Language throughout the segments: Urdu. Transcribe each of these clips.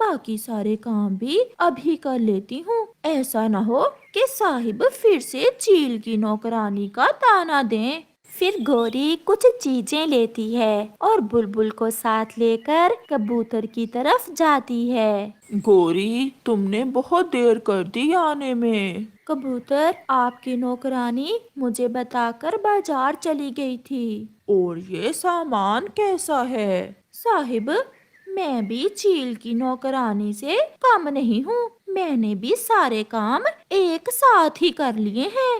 باقی سارے کام بھی ابھی کر لیتی ہوں، ایسا نہ ہو کہ صاحب پھر سے چیل کی نوکرانی کا طعنہ دیں۔ پھر گوری کچھ چیزیں لیتی ہے اور بلبل کو ساتھ لے کر کبوتر کی طرف جاتی ہے۔ گوری، تم نے بہت دیر کر دی آنے میں۔ کبوتر، آپ کی نوکرانی مجھے بتا کر بازار چلی گئی تھی۔ اور یہ سامان کیسا ہے؟ صاحب، میں بھی چیل کی نوکرانی سے کم نہیں ہوں، میں نے بھی سارے کام ایک ساتھ ہی کر لیے ہیں۔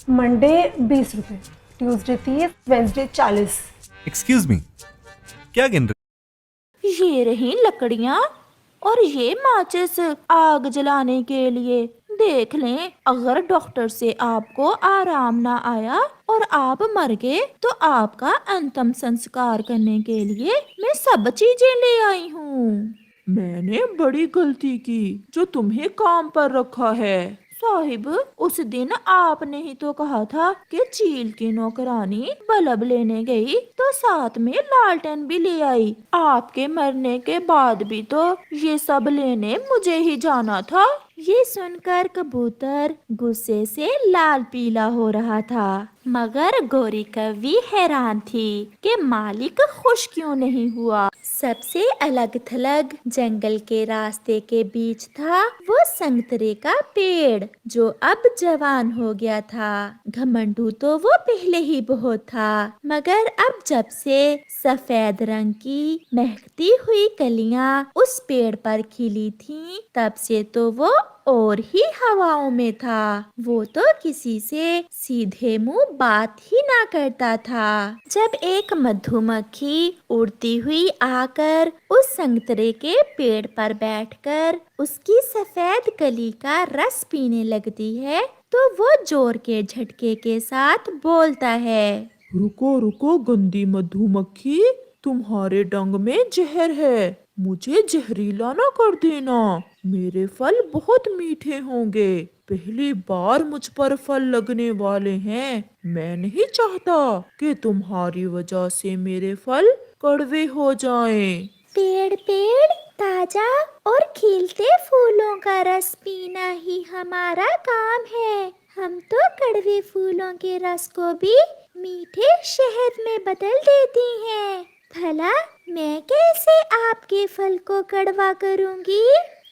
منڈے 20 روپے، ٹیوزڈے 30، وینسڈے 40۔ ایکسکیوز می، کیا گن رہے؟ یہ رہی لکڑیاں اور یہ ماچس آگ جلانے کے لیے۔ دیکھ لیں، اگر ڈاکٹر سے آپ کو آرام نہ آیا اور آپ مر گئے تو آپ کا انتم سنسکار کرنے کے لیے میں سب چیزیں لے آئی ہوں۔ میں نے بڑی غلطی کی جو تمہیں کام پر رکھا ہے۔ صاحب، اس دن آپ نے ہی تو کہا تھا کہ چیل کی نوکرانی بلب لینے گئی تو ساتھ میں لالٹین بھی لے آئی۔ آپ کے مرنے کے بعد بھی تو یہ سب لینے مجھے ہی جانا تھا۔ یہ سن کر کبوتر غصے سے لال پیلا ہو رہا تھا، مگر گوری کوی حیران تھی کہ مالک خوش کیوں نہیں ہوا۔ سب سے الگ تھلگ جنگل کے راستے کے بیچ تھا وہ سنگترے کا پیڑ جو اب جوان ہو گیا تھا۔ گھمنڈو تو وہ پہلے ہی بہت تھا، مگر اب جب سے سفید رنگ کی مہکتی ہوئی کلیاں اس پیڑ پر کھلی تھیں تب سے تو وہ اور ہی ہواؤں میں تھا۔ وہ تو کسی سے سیدھے منہ بات ہی نہ کرتا تھا۔ جب ایک مدھو مکھی اڑتی ہوئی آ کر اس سنگترے کے پیڑ پر بیٹھ کر اس کی سفید کلی کا رس پینے لگتی ہے تو وہ زور کے جھٹکے کے ساتھ بولتا ہے، رکو رکو گندی مدھو مکھی، تمہارے ڈنگ میں زہر ہے، مجھے زہریلا نہ کر دینا۔ میرے پھل بہت میٹھے ہوں گے، پہلی بار مجھ پر پھل لگنے والے ہیں، میں نہیں چاہتا کہ تمہاری وجہ سے میرے پھل کڑوے ہو جائیں۔ پیڑ تازہ اور کھلتے پھولوں کا رس پینا ہی ہمارا کام ہے، ہم تو کڑوے پھولوں کے رس کو بھی میٹھے شہد میں بدل دیتی ہیں، بھلا میں کیسے آپ کے پھل کو کڑوا کروں گی؟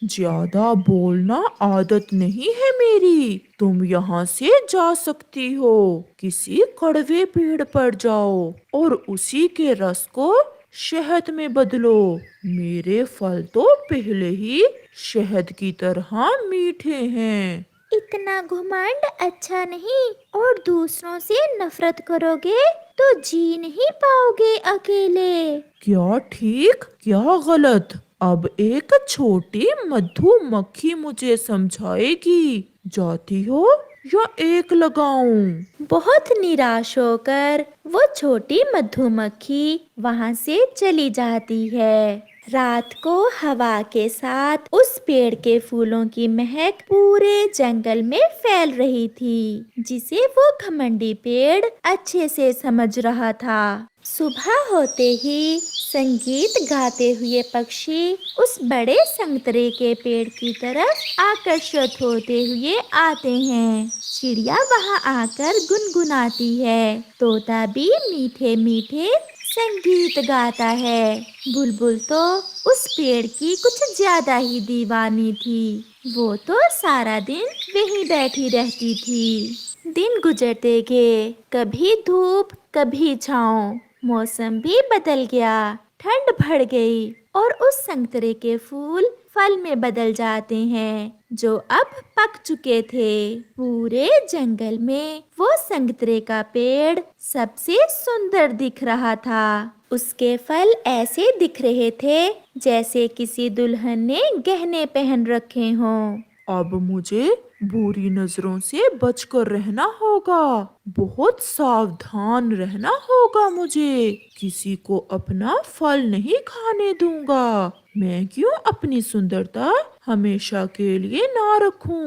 زیادہ بولنا عادت نہیں ہے میری، تم یہاں سے جا سکتی ہو، کسی کڑوے پیڑ پر جاؤ اور اسی کے رس کو شہد میں بدلو۔ میرے پھل تو پہلے ہی شہد کی طرح میٹھے ہیں۔ اتنا گھمنڈ اچھا نہیں، اور دوسروں سے نفرت کرو گے تو جی نہیں پاؤ گے اکیلے۔ کیا ٹھیک کیا غلط، اب ایک چھوٹی مدھو مکھی مجھے سمجھائے گی، جاتی ہو یا ایک لگاؤں؟ بہت نراش ہو کر وہ چھوٹی مدھو مکھی وہاں سے چلی جاتی ہے۔ رات کو ہوا کے ساتھ اس پیڑ کے پھولوں کی مہک پورے جنگل میں پھیل رہی تھی، جسے وہ گھمنڈی پیڑ اچھے سے سمجھ رہا تھا۔ صبح ہوتے ہی سنگیت گاتے ہوئے پکشی اس بڑے سنگترے کے پیڑ کی طرف آکرشت ہوتے ہوئے آتے ہیں۔ چڑیا وہاں آ کر گنگناتی ہے، طوطا بھی میٹھے میٹھے سنگیت گاتا ہے۔ بلبل تو اس پیڑ کی کچھ زیادہ ہی دیوانی تھی، وہ تو سارا دن وہیں بیٹھی رہتی تھی۔ دن گزرتے گئے، کبھی دھوپ کبھی چھاؤں، موسم بھی بدل گیا، ٹھنڈ بڑھ گئی اور اس سنگترے کے پھول پھل میں بدل جاتے ہیں جو اب پک چکے تھے۔ پورے جنگل میں وہ سنگترے کا پیڑ سب سے سندر دکھ رہا تھا، اس کے پھل ایسے دکھ رہے تھے جیسے کسی دلہن نے گہنے پہن رکھے ہوں۔ اب مجھے بری نظروں سے بچ کر رہنا ہوگا، بہت ساودھان رہنا ہوگا، مجھے کسی کو اپنا پھل نہیں کھانے دوں گا، میں کیوں اپنی سندرتا ہمیشہ کے لیے نہ رکھوں۔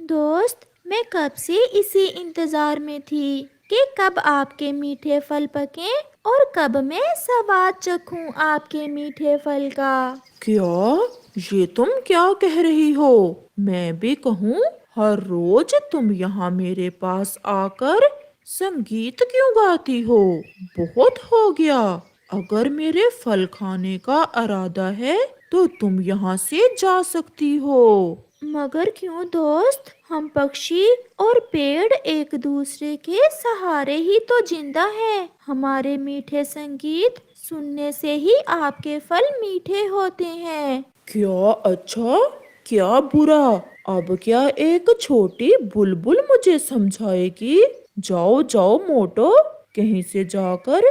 دوست، میں کب سے اسی انتظار میں تھی کہ کب آپ کے میٹھے پھل پکیں اور کب میں سواد چکھوں آپ کے میٹھے پھل کا۔ کیا یہ تم کیا کہہ رہی ہو؟ میں بھی کہوں، ہر روز تم یہاں میرے پاس آ کر سنگیت کیوں گاتی ہو؟ بہت ہو گیا۔ اگر میرے پھل کھانے کا ارادہ ہے تو تم یہاں سے جا سکتی ہو۔ مگر کیوں دوست؟ ہم پکشی اور پیڑ ایک دوسرے کے سہارے ہی تو زندہ ہیں۔ ہمارے میٹھے سنگیت سننے سے ہی آپ کے پھل میٹھے ہوتے ہیں۔ کیا اچھا، کیا برا؟ اب کیا ایک چھوٹی بلبل مجھے سمجھائے گی؟ جاؤ جاؤ موٹو، کہیں سے جا کر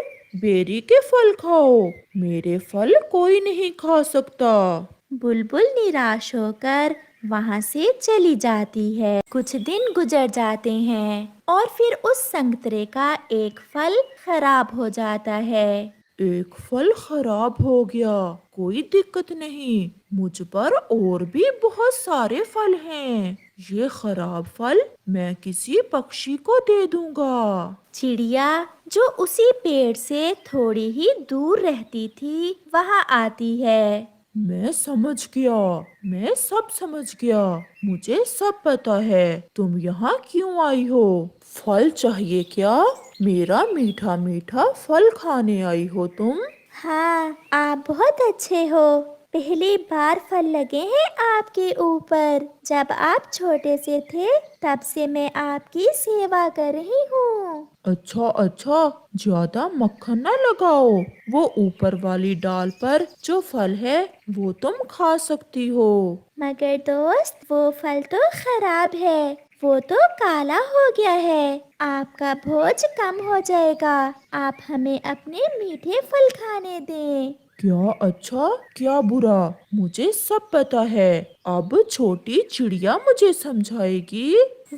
بیری کے پھل کھاؤ، میرے پھل کوئی نہیں کھا سکتا۔ بلبل نراش ہو کر وہاں سے چلی جاتی ہے۔ کچھ دن گزر جاتے ہیں اور پھر اس سنگترے کا ایک پھل خراب ہو جاتا ہے۔ ایک پھل خراب ہو گیا، کوئی دقت نہیں، مجھ پر اور بھی بہت سارے پھل ہیں۔ یہ خراب پھل میں کسی پکشی کو دے دوں گا۔ چڑیا جو اسی پیڑ سے تھوڑی ہی دور رہتی تھی وہاں آتی ہے۔ میں سمجھ گیا، میں سب سمجھ گیا، مجھے سب پتا ہے تم یہاں کیوں آئی ہو۔ پھل چاہیے کیا؟ میرا میٹھا میٹھا پھل کھانے آئی ہو تم؟ ہاں، آپ بہت اچھے ہو۔ پہلی بار پھل لگے ہیں آپ کے اوپر۔ جب آپ چھوٹے سے تھے تب سے میں آپ کی سیوا کر رہی ہوں۔ اچھا اچھا، زیادہ مکھن نہ لگاؤ، وہ اوپر والی ڈال پر جو پھل ہے وہ تم کھا سکتی ہو۔ مگر دوست وہ پھل تو خراب ہے، وہ تو کالا ہو گیا ہے۔ آپ کا بوجھ کم ہو جائے گا، آپ ہمیں اپنے میٹھے پھل کھانے دیں۔ کیا اچھا، کیا برا، مجھے سب پتا ہے۔ اب چھوٹی چڑیا مجھے سمجھائے گی۔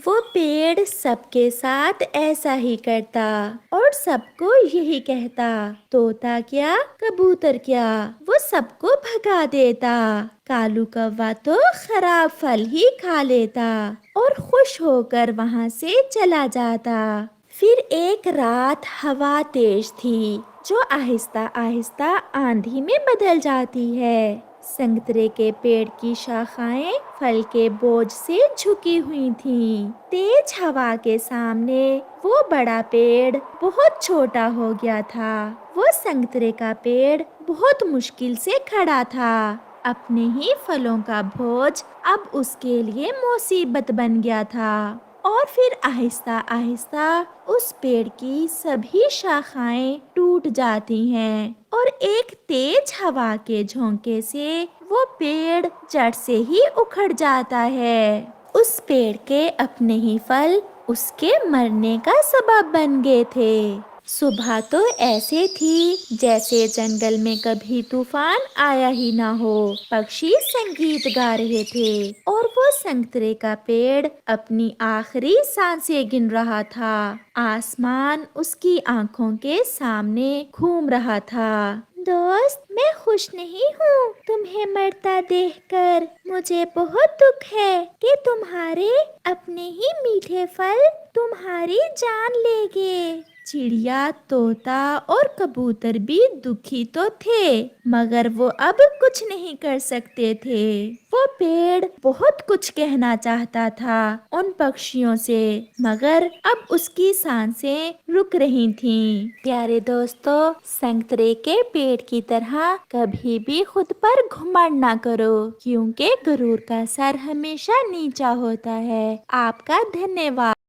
وہ پیڑ سب کے ساتھ ایسا ہی کرتا اور سب کو یہی کہتا، طوطا کیا کبوتر کیا، وہ سب کو بھگا دیتا۔ کالو کوا تو خراب پھل ہی کھا لیتا اور خوش ہو کر وہاں سے چلا جاتا۔ پھر ایک رات ہوا تیز تھی جو آہستہ آہستہ آندھی میں بدل جاتی ہے۔ سنگترے کے پیڑ کی شاخائیں پھل کے بوجھ سے جھکی ہوئی تھیں۔ تیز ہوا کے سامنے وہ بڑا پیڑ بہت چھوٹا ہو گیا تھا۔ وہ سنگترے کا پیڑ بہت مشکل سے کھڑا تھا۔ اپنے ہی پھلوں کا بوجھ اب اس کے لیے مصیبت بن گیا تھا اور پھر آہستہ آہستہ اس پیڑ کی سبھی شاخائیں ٹوٹ جاتی ہیں اور ایک تیز ہوا کے جھونکے سے وہ پیڑ جڑ سے ہی اکھڑ جاتا ہے۔ اس پیڑ کے اپنے ہی پھل اس کے مرنے کا سبب بن گئے تھے۔ صبح تو ایسے تھی جیسے جنگل میں کبھی طوفان آیا ہی نہ ہو۔ پکشی سنگیت گا رہے تھے اور وہ سنگترے کا پیڑ اپنی آخری سانسیں گن رہا تھا۔ آسمان اس کی آنکھوں کے سامنے گھوم رہا تھا۔ دوست، میں خوش نہیں ہوں تمہیں مرتا دیکھ کر۔ مجھے بہت دکھ ہے کہ تمہارے اپنے ہی میٹھے پھل تمہاری جان لے گئے۔ چڑیا، طوطا اور کبوتر بھی دکھی تو تھے مگر وہ اب کچھ نہیں کر سکتے تھے۔ وہ پیڑ بہت کچھ کہنا چاہتا تھا ان پکشیوں سے مگر اب اس کی سانسیں رک رہی تھیں۔ پیارے دوستو، سنگترے کے پیڑ کی طرح کبھی بھی خود پر گھمنڈ نہ کرو کیونکہ غرور کا سر ہمیشہ نیچا ہوتا ہے۔ آپ کا دھنیہ واد۔